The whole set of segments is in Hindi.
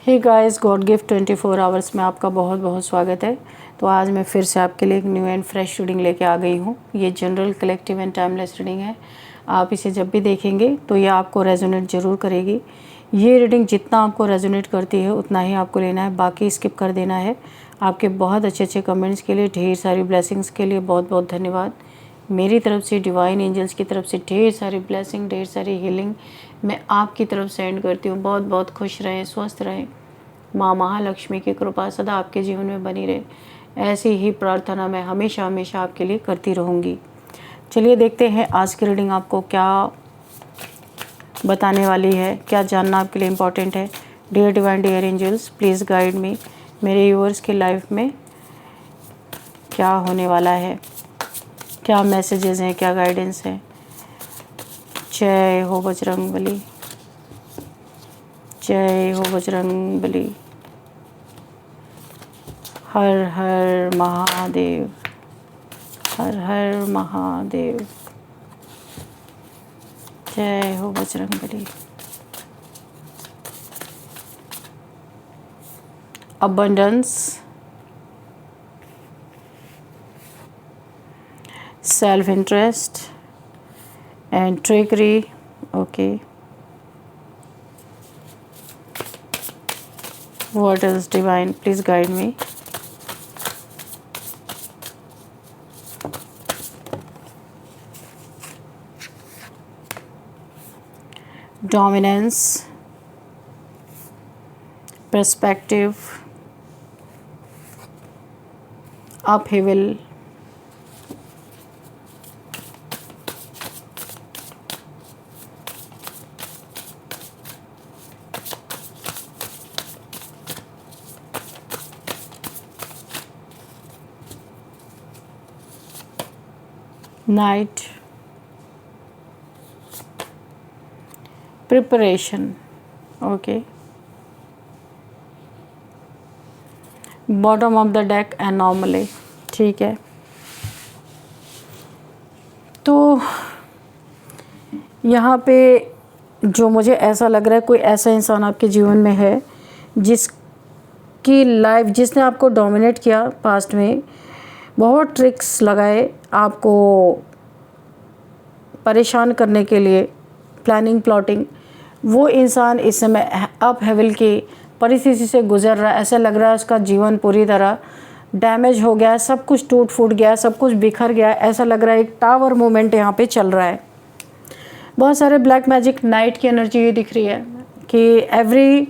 हे गाइस, गॉड गिफ्ट 24 आवर्स में आपका बहुत बहुत स्वागत है। तो आज मैं फिर से आपके लिए एक न्यू एंड फ्रेश रीडिंग लेके आ गई हूँ। ये general, collective and timeless reading है। आप इसे जब भी देखेंगे तो ये आपको रेजोनेट ज़रूर करेगी। ये रीडिंग जितना आपको रेजोनेट करती है उतना ही आपको लेना है, बाकी स्किप कर देना है। आपके बहुत अच्छे कमेंट्स के लिए, ढेर सारी ब्लेसिंग्स के लिए बहुत बहुत धन्यवाद। मेरी तरफ से, डिवाइन एंजल्स की तरफ से ढेर सारी ब्लेसिंग, ढेर सारी हीलिंग मैं आपकी तरफ सेंड करती हूँ। बहुत बहुत खुश रहें, स्वस्थ रहें। माँ महालक्ष्मी की कृपा सदा आपके जीवन में बनी रहे, ऐसी ही प्रार्थना मैं हमेशा हमेशा आपके लिए करती रहूँगी। चलिए देखते हैं आज की रीडिंग आपको क्या बताने वाली है, क्या जानना आपके लिए इम्पोर्टेंट है। Dear divine, dear angels, please guide me. मेरे व्यूअर्स की लाइफ में क्या होने वाला है, क्या मैसेजेस हैं, क्या गाइडेंस है। जय हो बजरंगबली, जय हो बजरंगबली। हर हर महादेव, हर हर महादेव। जय हो Bajrangbali. Abundance, self interest and trickery. Okay, what is divine, please guide me। dominance, perspective, upheaval, night, preparation। Okay, bottom of the deck enormously. ठीक है, तो यहाँ पे जो मुझे ऐसा लग रहा है, कोई ऐसा इंसान आपके जीवन में है जिसकी लाइफ, जिसने आपको डोमिनेट किया पास्ट में, बहुत ट्रिक्स लगाए आपको परेशान करने के लिए, प्लानिंग, प्लॉटिंग। वो इंसान इस समय अप हेवल की परिस्थिति से गुजर रहा है। ऐसा लग रहा है उसका जीवन पूरी तरह डैमेज हो गया है, सब कुछ टूट फूट गया है, सब कुछ बिखर गया है। ऐसा लग रहा है एक टावर मूवमेंट यहाँ पे चल रहा है। बहुत सारे ब्लैक मैजिक, नाइट की एनर्जी ये दिख रही है कि एवरी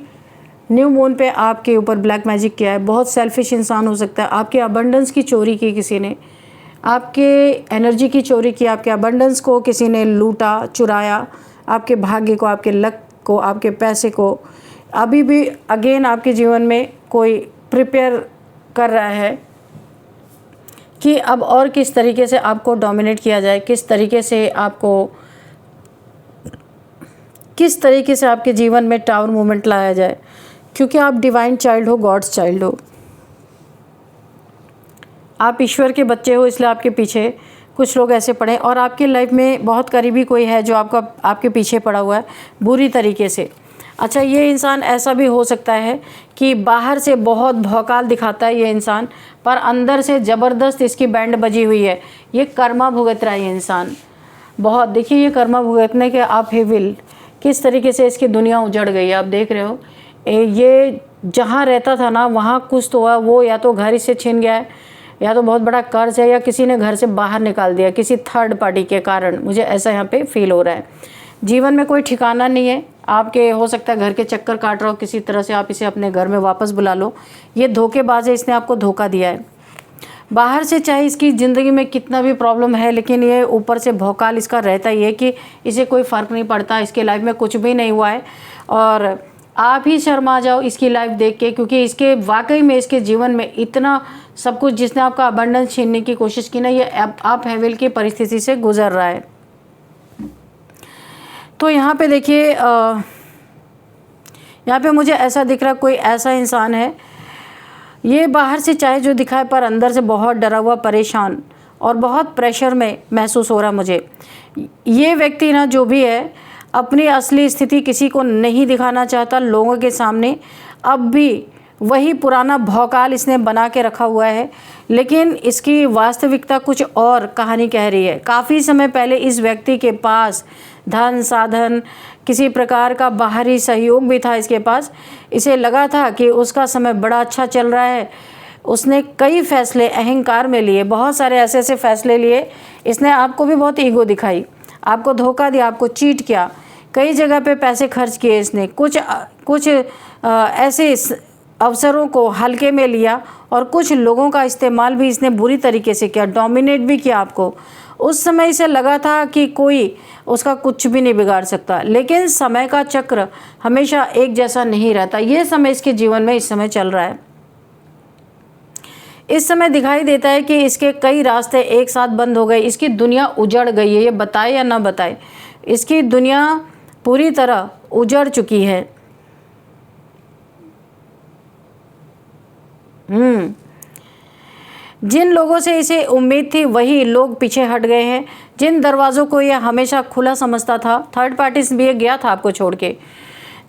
न्यू मून पे आपके ऊपर ब्लैक मैजिक किया है। बहुत सेल्फिश इंसान हो सकता है, आपके अबंडेंस की चोरी की किसी ने, आपके एनर्जी की चोरी की, आपके अबंडेंस को किसी ने लूटा, चुराया, आपके भाग्य को, आपके लक को, आपके पैसे को। अभी भी अगेन आपके जीवन में कोई प्रिपेयर कर रहा है कि अब और किस तरीके से आपको डोमिनेट किया जाए, किस तरीके से आपके जीवन में टावर मूवमेंट लाया जाए, क्योंकि आप डिवाइन चाइल्ड हो, गॉड्स चाइल्ड हो, आप ईश्वर के बच्चे हो। इसलिए आपके पीछे कुछ लोग ऐसे पड़े, और आपकी लाइफ में बहुत करीबी कोई है जो आपके पीछे पड़ा हुआ है बुरी तरीके से। अच्छा, ये इंसान ऐसा भी हो सकता है कि बाहर से बहुत भौकाल दिखाता है ये इंसान, पर अंदर से ज़बरदस्त इसकी बैंड बजी हुई है। ये कर्मा भुगत रहा है ये इंसान बहुत। देखिए, ये कर्मा भुगतने के आप ही विल किस तरीके से इसकी दुनिया उजड़ गई है। आप देख रहे हो, ये जहाँ रहता था ना, वहाँ कुछ तो हुआ। वो या तो घर इससे छिन गया है, या तो बहुत बड़ा कर्ज है, या किसी ने घर से बाहर निकाल दिया किसी थर्ड पार्टी के कारण। मुझे ऐसा यहाँ पे फील हो रहा है। जीवन में कोई ठिकाना नहीं है आपके। हो सकता है घर के चक्कर काट रहा हो किसी तरह से, आप इसे अपने घर में वापस बुला लो। ये धोखेबाज है, इसने आपको धोखा दिया है। बाहर से चाहे इसकी ज़िंदगी में कितना भी प्रॉब्लम है, लेकिन ये ऊपर से भौकाल इसका रहता ही है कि इसे कोई फ़र्क नहीं पड़ता, इसके लाइफ में कुछ भी नहीं हुआ है। और आप ही शर्मा जाओ इसकी लाइफ देख के, क्योंकि इसके वाकई में इसके जीवन में इतना सब कुछ, जिसने आपका अबंडेंस छीनने की कोशिश की ना, ये आप हेवल की परिस्थिति से गुजर रहा है। तो यहाँ पे देखिए, यहाँ पे मुझे ऐसा दिख रहा है कोई ऐसा इंसान है, ये बाहर से चाहे जो दिखाए, पर अंदर से बहुत डरा हुआ, परेशान और बहुत प्रेशर में महसूस हो रहा मुझे। ये व्यक्ति ना जो भी है, अपनी असली स्थिति किसी को नहीं दिखाना चाहता लोगों के सामने, अब भी वही पुराना भौकाल इसने बना के रखा हुआ है, लेकिन इसकी वास्तविकता कुछ और कहानी कह रही है। काफ़ी समय पहले इस व्यक्ति के पास धन साधन, किसी प्रकार का बाहरी सहयोग भी था इसके पास। इसे लगा था कि उसका समय बड़ा अच्छा चल रहा है। उसने कई फैसले अहंकार में लिए, बहुत सारे ऐसे ऐसे फैसले लिए। इसने आपको भी बहुत ईगो दिखाई, आपको धोखा दिया, आपको चीट किया, कई जगह पे पैसे खर्च किए इसने, कुछ ऐसे अवसरों को हल्के में लिया और कुछ लोगों का इस्तेमाल भी इसने बुरी तरीके से किया, डोमिनेट भी किया आपको। उस समय इसे लगा था कि कोई उसका कुछ भी नहीं बिगाड़ सकता, लेकिन समय का चक्र हमेशा एक जैसा नहीं रहता। ये समय इसके जीवन में इस समय चल रहा है। इस समय दिखाई देता है कि इसके कई रास्ते एक साथ बंद हो गए, इसकी दुनिया उजड़ गई है। ये बताए या ना बताए, इसकी दुनिया पूरी तरह उजड़ चुकी है। जिन लोगों से इसे उम्मीद थी वही लोग पीछे हट गए हैं। जिन दरवाज़ों को यह हमेशा खुला समझता था, थर्ड पार्टीज भी ये गया था आपको छोड़ के,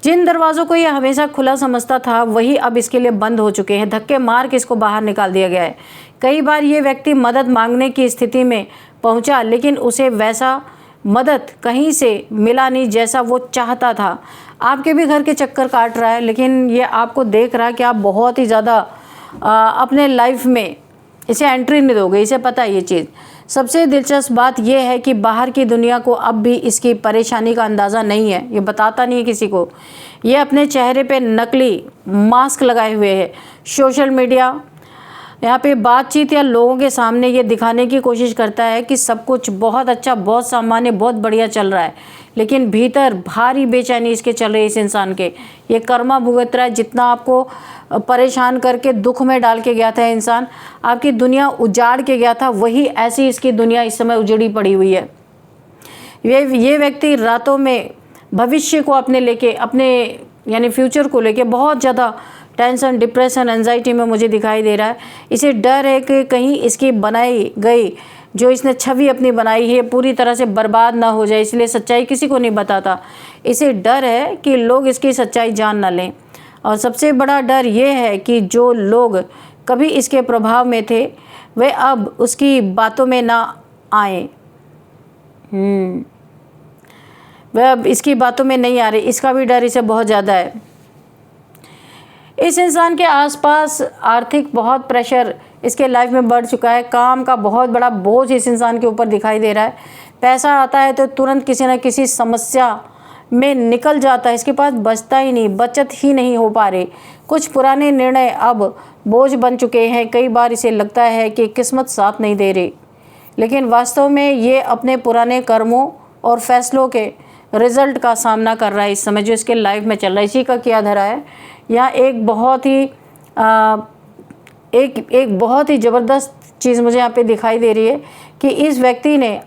जिन दरवाज़ों को यह हमेशा खुला समझता था वही अब इसके लिए बंद हो चुके हैं। धक्के मार के इसको बाहर निकाल दिया गया है। कई बार ये व्यक्ति मदद मांगने की स्थिति में पहुंचा, लेकिन उसे वैसा मदद कहीं से मिला नहीं जैसा वो चाहता था। आपके भी घर के चक्कर काट रहा है, लेकिन ये आपको देख रहा है कि आप बहुत ही ज़्यादा अपने लाइफ में इसे एंट्री नहीं दोगे, इसे पता है ये चीज़। सबसे दिलचस्प बात यह है कि बाहर की दुनिया को अब भी इसकी परेशानी का अंदाज़ा नहीं है। ये बताता नहीं है किसी को। ये अपने चेहरे पे नकली मास्क लगाए हुए है। सोशल मीडिया यहाँ पे बातचीत या लोगों के सामने ये दिखाने की कोशिश करता है कि सब कुछ बहुत अच्छा, बहुत सामान्य, बहुत बढ़िया चल रहा है, लेकिन भीतर भारी बेचैनी इसके चल रही है इस इंसान के। ये कर्मा भुगत रहा है। जितना आपको परेशान करके दुख में डाल के गया था इंसान, आपकी दुनिया उजाड़ के गया था, वही ऐसी इसकी दुनिया इस समय उजड़ी पड़ी हुई है। ये व्यक्ति रातों में भविष्य को अपने लेके, अपने यानी फ्यूचर को लेके बहुत ज़्यादा टेंशन, डिप्रेशन, एंजाइटी में मुझे दिखाई दे रहा है। इसे डर है कि कहीं इसकी बनाई गई, जो इसने छवि अपनी बनाई है, पूरी तरह से बर्बाद ना हो जाए, इसलिए सच्चाई किसी को नहीं बताता। इसे डर है कि लोग इसकी सच्चाई जान ना लें, और सबसे बड़ा डर ये है कि जो लोग कभी इसके प्रभाव में थे वे अब उसकी बातों में ना आए। वे अब इसकी बातों में नहीं आ रहे, इसका भी डर इसे बहुत ज़्यादा है। इस इंसान के आसपास आर्थिक बहुत प्रेशर इसके लाइफ में बढ़ चुका है। काम का बहुत बड़ा बोझ इस इंसान के ऊपर दिखाई दे रहा है। पैसा आता है तो तुरंत किसी न किसी समस्या में निकल जाता है, इसके पास बचता ही नहीं, बचत ही नहीं हो पा रही। कुछ पुराने निर्णय अब बोझ बन चुके हैं। कई बार इसे लगता है कि किस्मत साथ नहीं दे रही, लेकिन वास्तव में ये अपने पुराने कर्मों और फैसलों के रिजल्ट का सामना कर रहा है इस समय, जो इसके लाइफ में चल रहा है। इसी का किया धरा है। यहाँ एक बहुत ही ज़बरदस्त चीज़ मुझे यहाँ पे दिखाई दे रही है कि इस व्यक्ति ने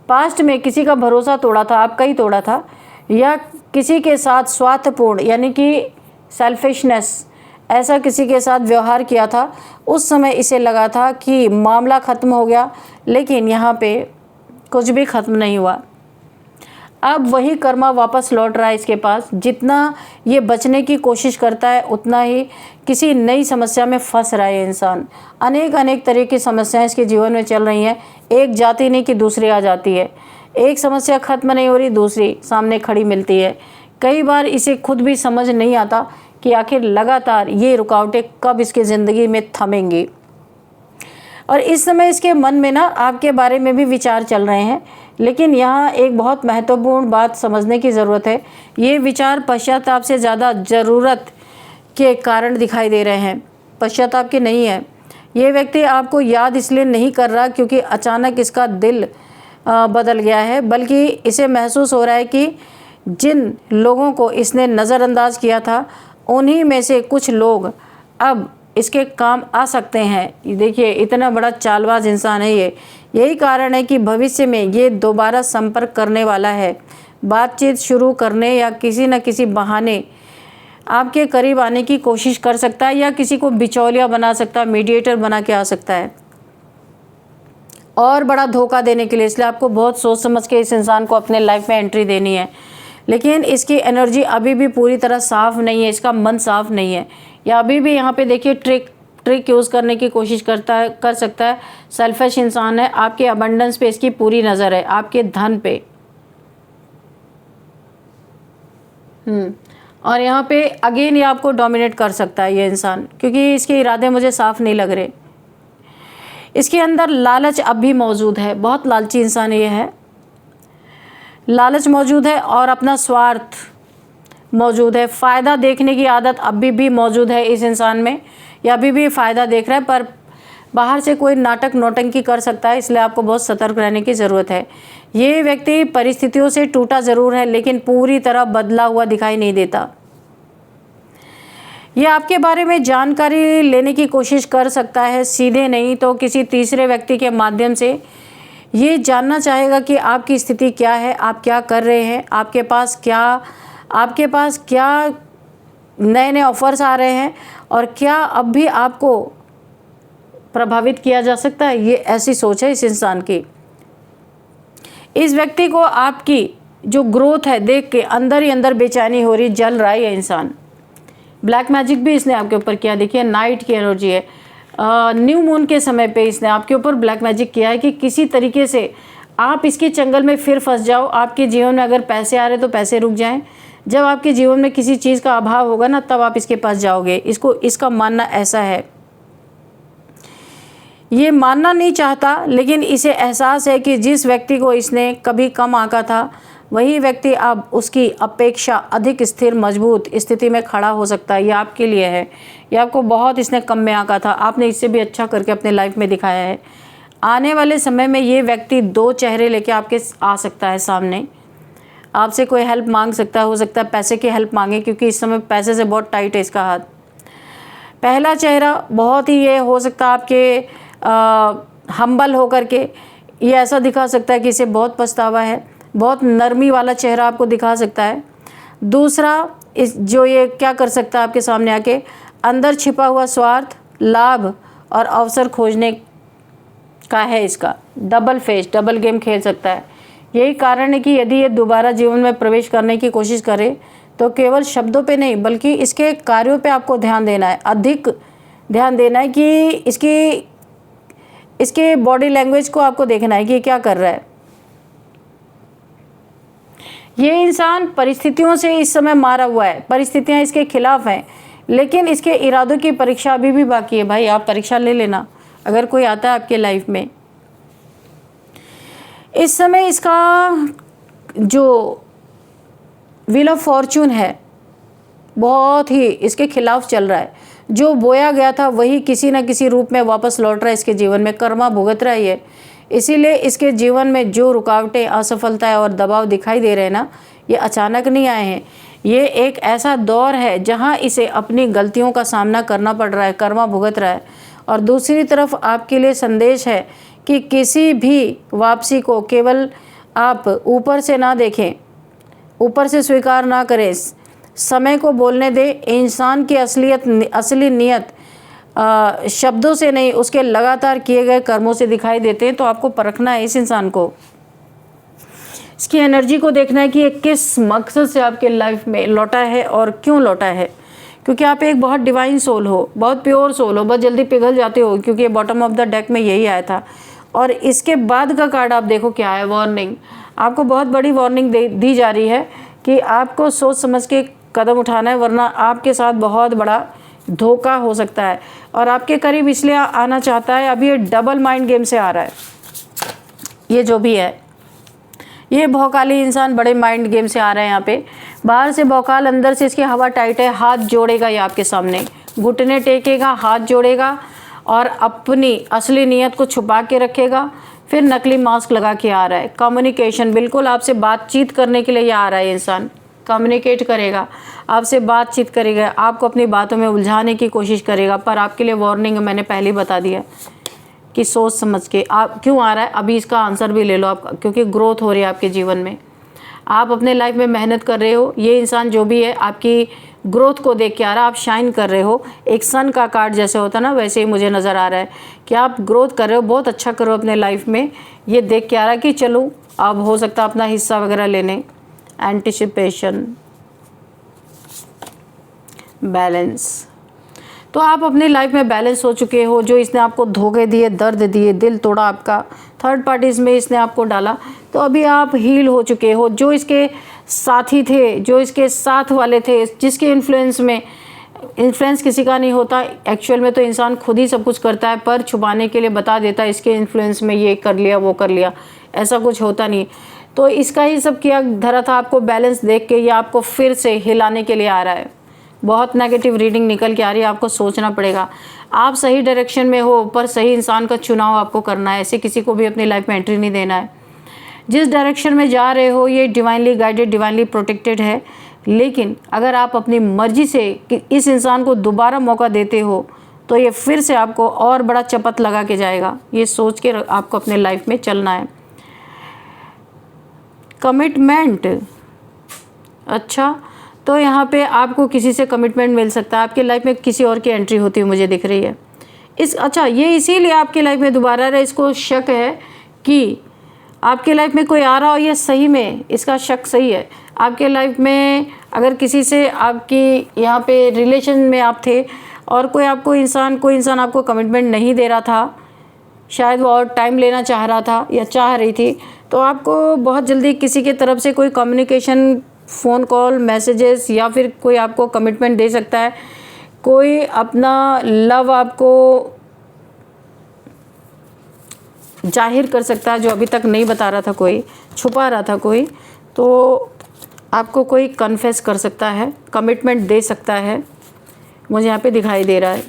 पास्ट में किसी का भरोसा तोड़ा था, आपका ही तोड़ा था, या किसी के साथ स्वार्थपूर्ण यानी कि सेल्फिशनेस, ऐसा किसी के साथ व्यवहार किया था। उस समय इसे लगा था कि मामला ख़त्म हो गया, लेकिन यहाँ पे कुछ भी ख़त्म नहीं हुआ। अब वही कर्मा वापस लौट रहा है इसके पास। जितना ये बचने की कोशिश करता है उतना ही किसी नई समस्या में फंस रहा है इंसान। अनेक तरह की समस्याएं इसके जीवन में चल रही हैं। एक जाती नहीं कि दूसरी आ जाती है। एक समस्या ख़त्म नहीं हो रही, दूसरी सामने खड़ी मिलती है। कई बार इसे खुद भी समझ नहीं आता कि आखिर लगातार ये रुकावटें कब इसकी ज़िंदगी में थमेंगी। और इस समय इसके मन में ना आपके बारे में भी विचार चल रहे हैं, लेकिन यहाँ एक बहुत महत्वपूर्ण बात समझने की ज़रूरत है। ये विचार पश्चाताप से ज़्यादा ज़रूरत के कारण दिखाई दे रहे हैं, पश्चाताप के नहीं है। ये व्यक्ति आपको याद इसलिए नहीं कर रहा क्योंकि अचानक इसका दिल बदल गया है, बल्कि इसे महसूस हो रहा है कि जिन लोगों को इसने नज़रअंदाज किया था उन्हीं में से कुछ लोग अब इसके काम आ सकते हैं। देखिए इतना बड़ा चालबाज इंसान है ये। यही कारण है कि भविष्य में ये दोबारा संपर्क करने वाला है, बातचीत शुरू करने या किसी न किसी बहाने आपके करीब आने की कोशिश कर सकता है, या किसी को बिचौलिया बना सकता है, मीडिएटर बना के आ सकता है और बड़ा धोखा देने के लिए। इसलिए आपको बहुत सोच समझ के इस इंसान को अपने लाइफ में एंट्री देनी है। लेकिन इसकी एनर्जी अभी भी पूरी तरह साफ़ नहीं है, इसका मन साफ़ नहीं है। या अभी भी यहाँ पे देखिए ट्रिक यूज़ करने की कोशिश कर सकता है। सेल्फिश इंसान है। आपके अबंडेंस पे इसकी पूरी नज़र है, आपके धन पे। और यहाँ पे अगेन ये आपको डोमिनेट कर सकता है ये इंसान, क्योंकि इसके इरादे मुझे साफ़ नहीं लग रहे। इसके अंदर लालच अब भी मौजूद है, बहुत लालची इंसान ये है। लालच मौजूद है और अपना स्वार्थ मौजूद है। फ़ायदा देखने की आदत अभी भी मौजूद है इस इंसान में। या अभी भी फ़ायदा देख रहा है, पर बाहर से कोई नाटक नौटंकी कर सकता है, इसलिए आपको बहुत सतर्क रहने की ज़रूरत है। ये व्यक्ति परिस्थितियों से टूटा ज़रूर है, लेकिन पूरी तरह बदला हुआ दिखाई नहीं देता। ये आपके बारे में जानकारी लेने की कोशिश कर सकता है, सीधे नहीं तो किसी तीसरे व्यक्ति के माध्यम से। ये जानना चाहेगा कि आपकी स्थिति क्या है, आप क्या कर रहे हैं, आपके पास क्या नए नए ऑफर्स आ रहे हैं और क्या अब भी आपको प्रभावित किया जा सकता है। ये ऐसी सोच है इस इंसान की। इस व्यक्ति को आपकी जो ग्रोथ है देख के अंदर ही अंदर बेचैनी हो रही, जल रहा है ये इंसान। ब्लैक मैजिक भी इसने आपके ऊपर किया। देखिए नाइट की एनर्जी है, न्यू मून के समय पे इसने आपके ऊपर ब्लैक मैजिक किया है कि किसी तरीके से आप इसके चंगल में फिर फंस जाओ। आपके जीवन में अगर पैसे आ रहे तो पैसे रुक जाएं। जब आपके जीवन में किसी चीज़ का अभाव होगा ना, तब आप इसके पास जाओगे। इसका मानना ऐसा है। ये मानना नहीं चाहता, लेकिन इसे एहसास है कि जिस व्यक्ति को इसने कभी कम आंका था, वही व्यक्ति अब उसकी अपेक्षा अधिक स्थिर मजबूत स्थिति में खड़ा हो सकता है। ये आपके लिए है। ये आपको बहुत इसने कम में आंका था, आपने इससे भी अच्छा करके अपने लाइफ में दिखाया है। आने वाले समय में ये व्यक्ति दो चेहरे लेके आपके आ सकता है सामने। आपसे कोई हेल्प मांग सकता है, हो सकता है पैसे की हेल्प मांगे, क्योंकि इस समय पैसे से बहुत टाइट है इसका हाथ। पहला चेहरा बहुत ही ये हो सकता है आपके हम्बल होकर के ये ऐसा दिखा सकता है कि इसे बहुत पछतावा है। बहुत नरमी वाला चेहरा आपको दिखा सकता है। दूसरा ये क्या कर सकता है आपके सामने आके, अंदर छिपा हुआ स्वार्थ, लाभ और अवसर खोजने का है इसका। डबल फेस, डबल गेम खेल सकता है। यही कारण है कि यदि ये दोबारा जीवन में प्रवेश करने की कोशिश करे तो केवल शब्दों पे नहीं, बल्कि इसके कार्यों पे आपको ध्यान देना है, अधिक ध्यान देना है कि इसके बॉडी लैंग्वेज को आपको देखना है कि क्या कर रहा है। ये इंसान परिस्थितियों से इस समय मारा हुआ है, परिस्थितियां इसके खिलाफ हैं, लेकिन इसके इरादों की परीक्षा अभी भी बाकी है। भाई आप परीक्षा ले लेना अगर कोई आता है आपके लाइफ में। इस समय इसका जो व्हील ऑफ फॉर्चून है बहुत ही इसके खिलाफ चल रहा है। जो बोया गया था वही किसी न किसी रूप में वापस लौट रहा है इसके जीवन में, कर्मा भुगत रहा है ये। इसीलिए इसके जीवन में जो रुकावटें, असफलताएं और दबाव दिखाई दे रहे हैं ना, ये अचानक नहीं आए हैं। ये एक ऐसा दौर है जहां इसे अपनी गलतियों का सामना करना पड़ रहा है, कर्मा भुगत रहा है। और दूसरी तरफ आपके लिए संदेश है कि किसी भी वापसी को केवल आप ऊपर से ना देखें, ऊपर से स्वीकार ना करें, समय को बोलने दे। इंसान की असली नीयत शब्दों से नहीं, उसके लगातार किए गए कर्मों से दिखाई देते हैं। तो आपको परखना है इस इंसान को, इसकी एनर्जी को देखना है कि ये किस मकसद से आपके लाइफ में लौटा है और क्यों लौटा है। क्योंकि आप एक बहुत डिवाइन सोल हो, बहुत प्योर सोल हो, बहुत जल्दी पिघल जाते हो, क्योंकि ये बॉटम ऑफ द डेक में यही आया था। और इसके बाद का कार्ड आप देखो क्या है, वार्निंग। आपको बहुत बड़ी वार्निंग दी जा रही है कि आपको सोच समझ के कदम उठाना है, वरना आपके साथ बहुत बड़ा धोखा हो सकता है। और आपके करीब इसलिए आना चाहता है, अभी ये डबल माइंड गेम से आ रहा है। ये जो भी है, ये भौकाली इंसान बड़े माइंड गेम से आ रहा है यहाँ पे। बाहर से भौकाल, अंदर से इसकी हवा टाइट है। हाथ जोड़ेगा ये आपके सामने, घुटने टेकेगा, हाथ जोड़ेगा और अपनी असली नीयत को छुपा के रखेगा। फिर नकली मास्क लगा के आ रहा है। कम्युनिकेशन, बिल्कुल आपसे बातचीत करने के लिए ये आ रहा है इंसान। कम्युनिकेट करेगा, आपसे बातचीत करेगा, आपको अपनी बातों में उलझाने की कोशिश करेगा। पर आपके लिए वार्निंग मैंने पहले ही बता दिया कि सोच समझ के। आप क्यों आ रहा है अभी इसका आंसर भी ले लो आप, क्योंकि ग्रोथ हो रही है आपके जीवन में। आप अपने लाइफ में मेहनत कर रहे हो। ये इंसान जो भी है आपकी ग्रोथ को देख के आ रहा है। आप शाइन कर रहे हो। एक सन का कार्ड जैसे होता ना, वैसे ही मुझे नज़र आ रहा है कि आप ग्रोथ कर रहे हो, बहुत अच्छा करो अपने लाइफ में। ये देख के आ रहा है कि चलो अब हो सकता है अपना हिस्सा वगैरह लेने, एंटिसिपेशन, बैलेंस। तो आप अपनी लाइफ में बैलेंस हो चुके हो। जो इसने आपको धोखे दिए, दर्द दिए, दिल तोड़ा आपका, थर्ड पार्टीज़ में इसने आपको डाला, तो अभी आप हील हो चुके हो। जो इसके साथी थे, जो इसके साथ वाले थे, जिसके इन्फ्लुएंस किसी का नहीं होता, एक्चुअल में तो इंसान खुद ही सब कुछ करता है, पर छुपाने के लिए बता देता है इसके इन्फ्लुएंस में ये कर लिया, वो कर लिया, ऐसा कुछ होता नहीं। तो इसका ही सब किया धरा था। आपको बैलेंस देख के ये आपको फिर से हिलाने के लिए आ रहा है। बहुत नेगेटिव रीडिंग निकल के आ रही है। आपको सोचना पड़ेगा। आप सही डायरेक्शन में हो, पर सही इंसान का चुनाव आपको करना है। ऐसे किसी को भी अपनी लाइफ में एंट्री नहीं देना है। जिस डायरेक्शन में जा रहे हो ये डिवाइनली गाइडेड, डिवाइनली प्रोटेक्टेड है। लेकिन अगर आप अपनी मर्जी से इस इंसान को दोबारा मौका देते हो तो ये फिर से आपको और बड़ा चपत लगा के जाएगा। ये सोच के आपको अपने लाइफ में चलना है। कमिटमेंट, अच्छा, तो यहाँ पे आपको किसी से कमिटमेंट मिल सकता है। आपकी लाइफ में किसी और की एंट्री होती हुई मुझे दिख रही है। ये इसीलिए आपकी लाइफ में दोबारा रहे। इसको शक है कि आपके लाइफ में कोई आ रहा हो, ये सही में इसका शक सही है। आपके लाइफ में अगर किसी से आपकी यहाँ पे रिलेशन में आप थे और कोई इंसान आपको कमिटमेंट नहीं दे रहा था, शायद वो और टाइम लेना चाह रहा था या चाह रही थी, तो आपको बहुत जल्दी किसी के तरफ से कोई कम्युनिकेशन, फ़ोन कॉल, मैसेजेस या फिर कोई आपको कमिटमेंट दे सकता है। कोई अपना लव आपको जाहिर कर सकता है जो अभी तक नहीं बता रहा था, कोई छुपा रहा था कोई, तो आपको कोई कन्फेस कर सकता है, कमिटमेंट दे सकता है। मुझे यहाँ पे दिखाई दे रहा है,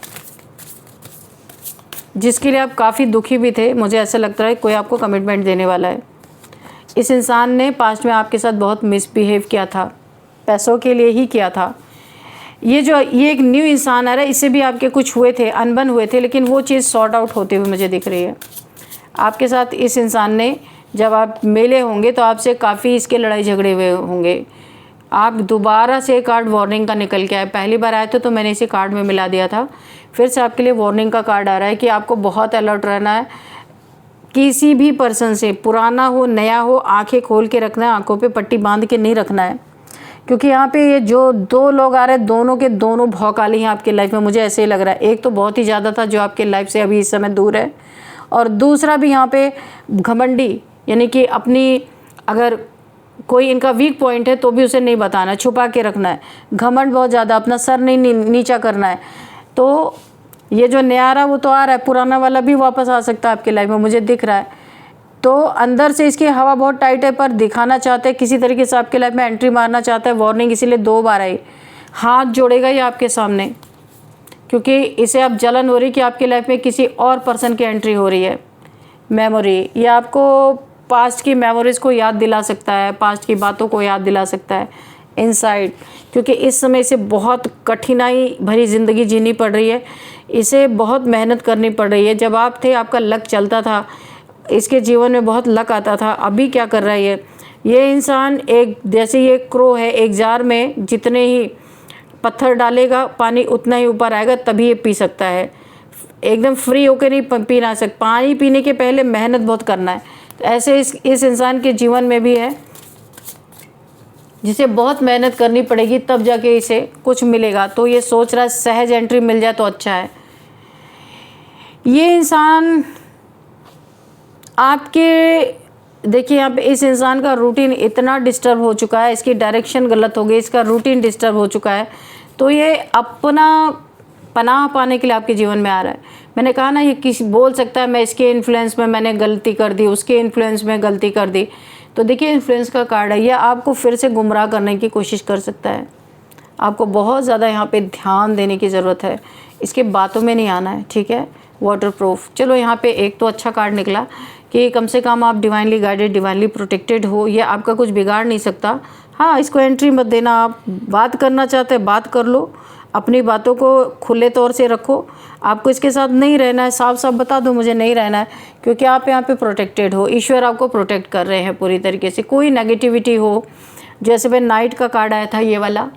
जिसके लिए आप काफ़ी दुखी भी थे। मुझे ऐसा लगता है कोई आपको कमिटमेंट देने वाला है। इस इंसान ने पास्ट में आपके साथ बहुत मिसबिहेव किया था, पैसों के लिए ही किया था। ये एक न्यू इंसान आ रहा है, इससे भी आपके कुछ हुए थे, अनबन हुए थे, लेकिन वो चीज़ सॉर्ट आउट होते हुए मुझे दिख रही है। आपके साथ इस इंसान ने जब आप मिले होंगे तो आपसे काफ़ी इसके लड़ाई झगड़े हुए होंगे। आप दोबारा से कार्ड वार्निंग का निकल के आए। पहली बार आए थे तो मैंने इसे कार्ड में मिला दिया था, फिर से आपके लिए वार्निंग का कार्ड आ रहा है कि आपको बहुत अलर्ट रहना है। किसी भी पर्सन से, पुराना हो नया हो, आंखें खोल के रखना है, आंखों पे पट्टी बांध के नहीं रखना है। क्योंकि यहाँ पे ये जो दो लोग आ रहे हैं, दोनों के दोनों भौकाली हैं आपके लाइफ में। मुझे ऐसे ही लग रहा है। एक तो बहुत ही ज़्यादा था जो आपके लाइफ से अभी इस समय दूर है, और दूसरा भी यहाँ पे घमंडी, यानी कि अपनी, अगर कोई इनका वीक पॉइंट है तो भी उसे नहीं बताना, छुपा के रखना है। घमंड बहुत ज़्यादा, अपना सर नहीं नीचा करना है। तो ये जो नया आ रहा है वो तो आ रहा है, पुराना वाला भी वापस आ सकता है आपकी लाइफ में, मुझे दिख रहा है। तो अंदर से इसकी हवा बहुत टाइट है, पर दिखाना चाहते हैं, किसी तरीके से आपके लाइफ में एंट्री मारना चाहता है। वार्निंग इसीलिए 2 बार आई। हाथ जोड़ेगा ये आपके सामने, क्योंकि इसे अब जलन हो रही कि आपकी लाइफ में किसी और पर्सन की एंट्री हो रही है। मेमोरी, ये आपको पास्ट की मेमोरीज़ को याद दिला सकता है, पास्ट की बातों को याद दिला सकता है। इनसाइट, क्योंकि इस समय इसे बहुत कठिनाई भरी ज़िंदगी जीनी पड़ रही है, इसे बहुत मेहनत करनी पड़ रही है। जब आप थे आपका लक चलता था, इसके जीवन में बहुत लक आता था। अभी क्या कर रहा है ये इंसान, एक जैसे ये क्रो है, एक जार में जितने ही पत्थर डालेगा पानी उतना ही ऊपर आएगा, तभी ये पी सकता है। एकदम फ्री होकर नहीं पी ना सकता। पानी पीने के पहले मेहनत बहुत करना है। तो ऐसे इस इंसान के जीवन में भी है, जिसे बहुत मेहनत करनी पड़ेगी तब जाके इसे कुछ मिलेगा। तो ये सोच रहा है सहज एंट्री मिल जाए तो अच्छा है। ये इंसान आपके, देखिए यहाँ पे इस इंसान का रूटीन इतना डिस्टर्ब हो चुका है, इसकी डायरेक्शन गलत हो गई, इसका रूटीन डिस्टर्ब हो चुका है। तो ये अपना पनाह पाने के लिए आपके जीवन में आ रहा है। मैंने कहा ना, ये किसी बोल सकता है मैं इसके इन्फ्लुएंस में मैंने गलती कर दी, उसके इन्फ्लुएंस में गलती कर दी। तो देखिए इन्फ्लुएंस का कार्ड है, यह आपको फिर से गुमराह करने की कोशिश कर सकता है। आपको बहुत ज़्यादा यहाँ पे ध्यान देने की ज़रूरत है, इसके बातों में नहीं आना है, ठीक है। वाटरप्रूफ, चलो यहाँ पे एक तो अच्छा कार्ड निकला कि कम से कम आप डिवाइनली गाइडेड, डिवाइनली प्रोटेक्टेड हो। ये आपका कुछ बिगाड़ नहीं सकता। हाँ, इसको एंट्री मत देना। आप बात करना चाहते हैं बात कर लो, अपनी बातों को खुले तौर से रखो। आपको इसके साथ नहीं रहना है, साफ साफ बता दो मुझे नहीं रहना है, क्योंकि आप यहाँ पे प्रोटेक्टेड हो। ईश्वर आपको प्रोटेक्ट कर रहे हैं पूरी तरीके से। कोई नेगेटिविटी हो, जैसे भाई नाइट का कार्ड आया था ये वाला,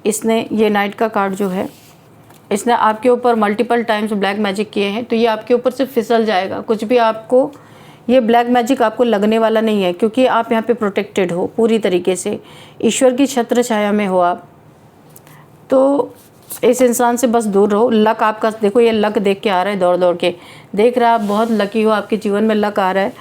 इसने ये नाइट का कार्ड जो है, इसने आपके ऊपर मल्टीपल टाइम्स ब्लैक मैजिक किए हैं, तो ये आपके ऊपर से फिसल जाएगा। कुछ भी आपको ये ब्लैक मैजिक आपको लगने वाला नहीं है, क्योंकि आप यहाँ पे प्रोटेक्टेड हो पूरी तरीके से, ईश्वर की छत्र छाया में हो आप। तो इस इंसान से बस दूर रहो। लक आपका देखो, ये लक देख के आ रहा है, दौड़ दौड़ के देख रहा है, आप बहुत लकी हो, आपके जीवन में लक आ रहा है।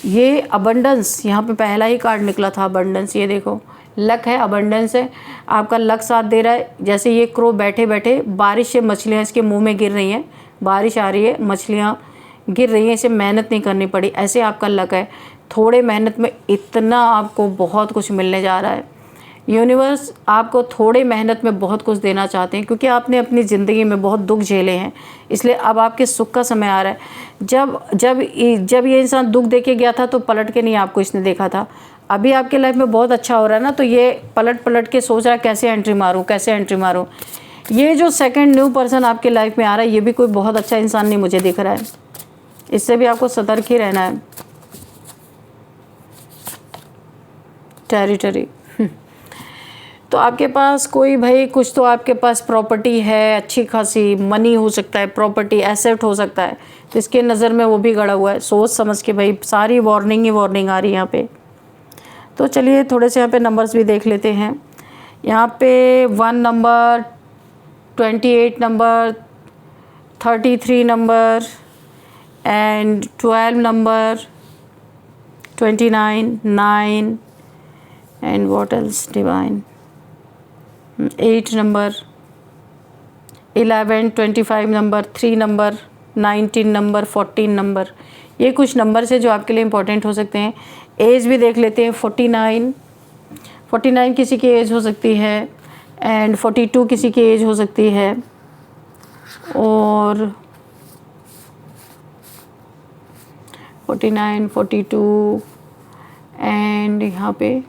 ये अबंडेंस, यहाँ पे पहला ही कार्ड निकला था अबंडेंस, ये देखो लक है, अबंडेंस है, आपका लक साथ दे रहा है। जैसे ये क्रो बैठे बैठे बारिश से मछलियाँ इसके मुंह में गिर रही हैं, बारिश आ रही है, मछलियाँ गिर रही हैं, इसे मेहनत नहीं करनी पड़ी, ऐसे आपका लक है। थोड़े मेहनत में इतना आपको बहुत कुछ मिलने जा रहा है। यूनिवर्स आपको थोड़े मेहनत में बहुत कुछ देना चाहते हैं, क्योंकि आपने अपनी ज़िंदगी में बहुत दुख झेले हैं, इसलिए अब आपके सुख का समय आ रहा है। जब ये इंसान दुख दे के गया था तो पलट के नहीं आपको इसने देखा था। अभी आपके लाइफ में बहुत अच्छा हो रहा है ना, तो ये पलट के सोच रहा है कैसे एंट्री मारूँ, कैसे एंट्री मारूँ। ये जो सेकंड न्यू पर्सन आपके लाइफ में आ रहा है, ये भी कोई बहुत अच्छा इंसान नहीं मुझे दिख रहा है, इससे भी आपको सतर्क ही रहना है। टेरिटरी तो आपके पास कोई भाई कुछ तो आपके पास प्रॉपर्टी है, अच्छी खासी मनी हो सकता है, प्रॉपर्टी एसेट हो सकता है, तो इसके नज़र में वो भी गड़ा हुआ है। सोच समझ के भाई, सारी वार्निंग ही वार्निंग आ रही है यहाँ पे। तो चलिए थोड़े से यहाँ पे नंबर्स भी देख लेते हैं। यहाँ पे 1 number, 28 number, 33 number and 12 number, 29, 9 and what else divine, 8 number, 11, 25 number, 3 number, 19 number, 14 number. ये कुछ नंबर है जो आपके लिए इम्पोर्टेंट हो सकते हैं। एज भी देख लेते हैं। 49 किसी की एज हो सकती है एंड 42 किसी की एज हो सकती है, और 49, 42 एंड यहाँ पे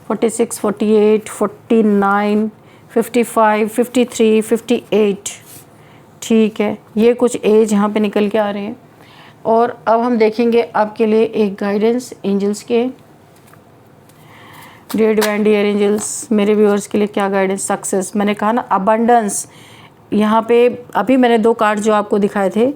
46, 48, 49, 55, 53, 58। ठीक है, ये कुछ एज यहाँ पे निकल के आ रहे हैं। और अब हम देखेंगे आपके लिए एक गाइडेंस एंजल्स के, डियर डिवाइन डियर एंजल्स, मेरे व्यूअर्स के लिए क्या गाइडेंस। सक्सेस, मैंने कहा ना अबंडेंस, यहाँ पे अभी मैंने 2 कार्ड जो आपको दिखाए थे,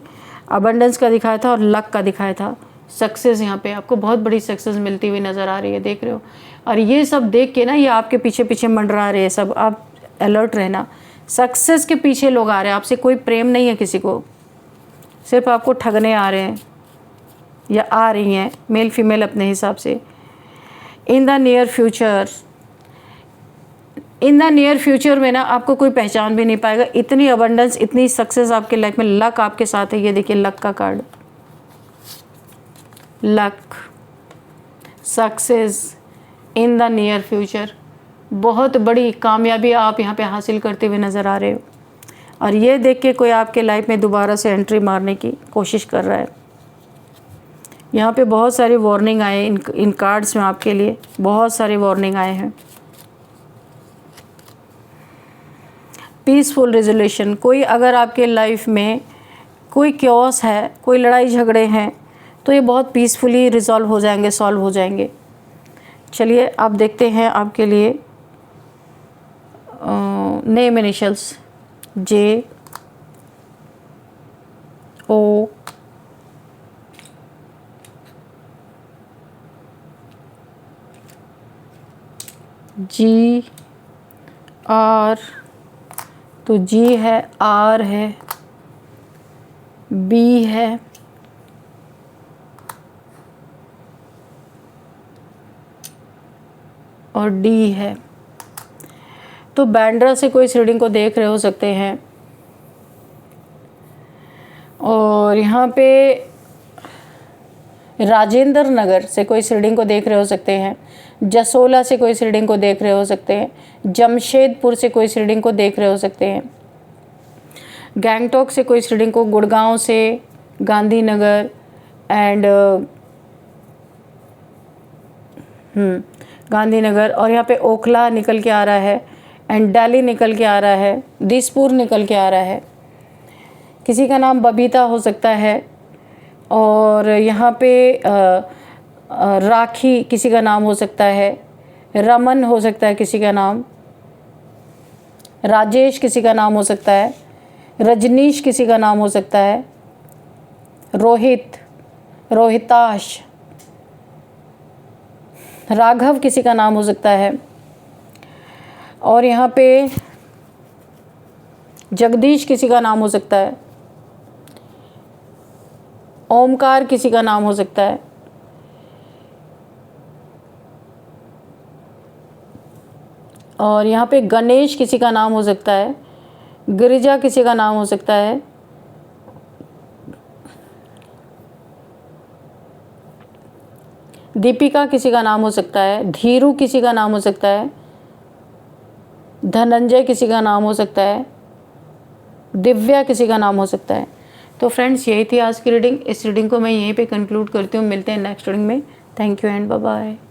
अबंडेंस का दिखाया था और लक का दिखाया था। सक्सेस, यहाँ पे आपको बहुत बड़ी सक्सेस मिलती हुई नज़र आ रही है, देख रहे हो। और ये सब देख के ना, ये आपके पीछे पीछे मंडरा रहे हैं सब, आप अलर्ट रहना। सक्सेस के पीछे लोग आ रहे हैं, आपसे कोई प्रेम नहीं है किसी को, सिर्फ आपको ठगने आ रहे हैं या आ रही हैं, मेल फीमेल अपने हिसाब से। इन द नियर फ्यूचर में ना आपको कोई पहचान भी नहीं पाएगा, इतनी अबंडेंस, इतनी सक्सेस आपके लाइफ में। लक आपके साथ है, ये देखिए लक का card, luck, success in the near future, बहुत बड़ी कामयाबी आप यहाँ पे हासिल करते हुए नज़र आ रहे हो। और ये देख के कोई आपके लाइफ में दोबारा से एंट्री मारने की कोशिश कर रहा है। यहाँ पे बहुत सारी वार्निंग आए इन कार्ड्स में आपके लिए, बहुत सारे वार्निंग आए हैं। पीसफुल रेजोल्यूशन, कोई अगर आपके लाइफ में कोई क्योस है, कोई लड़ाई झगड़े हैं, तो ये बहुत पीसफुली रिजॉल्व हो जाएंगे, सॉल्व हो जाएंगे। चलिए आप देखते हैं आपके लिए नेम इनिशियल्स, JO, GR, तो G है, R है, B है, और D है। तो बैंड्रा से कोई रीडिंग को देख रहे हो सकते हैं, और यहाँ पे राजेंद्र नगर से कोई रीडिंग को देख रहे हो सकते हैं, जसोला से कोई रीडिंग को देख रहे हो सकते हैं, जमशेदपुर से कोई रीडिंग को देख रहे हो सकते हैं, गैंगटॉक से कोई रीडिंग को, गुड़गांव से, गांधीनगर एंड गांधीनगर, और यहाँ पे ओखला निकल के आ रहा है एंड दिल्ली निकल के आ रहा है, दिसपुर निकल के आ रहा है। किसी का नाम बबीता हो सकता है, और यहाँ पे राखी किसी का नाम हो सकता है, रमन हो सकता है किसी का नाम, राजेश किसी का नाम हो सकता है, रजनीश किसी का नाम हो सकता है, रोहित, रोहिताश, राघव किसी का नाम हो सकता है, और यहाँ पे जगदीश किसी का नाम हो सकता है, ओमकार किसी का नाम हो सकता है, और यहाँ पे गणेश किसी का नाम हो सकता है, गिरिजा किसी का नाम हो सकता है, दीपिका किसी का नाम हो सकता है, धीरू किसी का नाम हो सकता है, धनंजय किसी का नाम हो सकता है, दिव्या किसी का नाम हो सकता है। तो फ्रेंड्स, यही थी आज की रीडिंग। इस रीडिंग को मैं यहीं पे कंक्लूड करती हूँ। मिलते हैं नेक्स्ट रीडिंग में। Thank you and bye bye.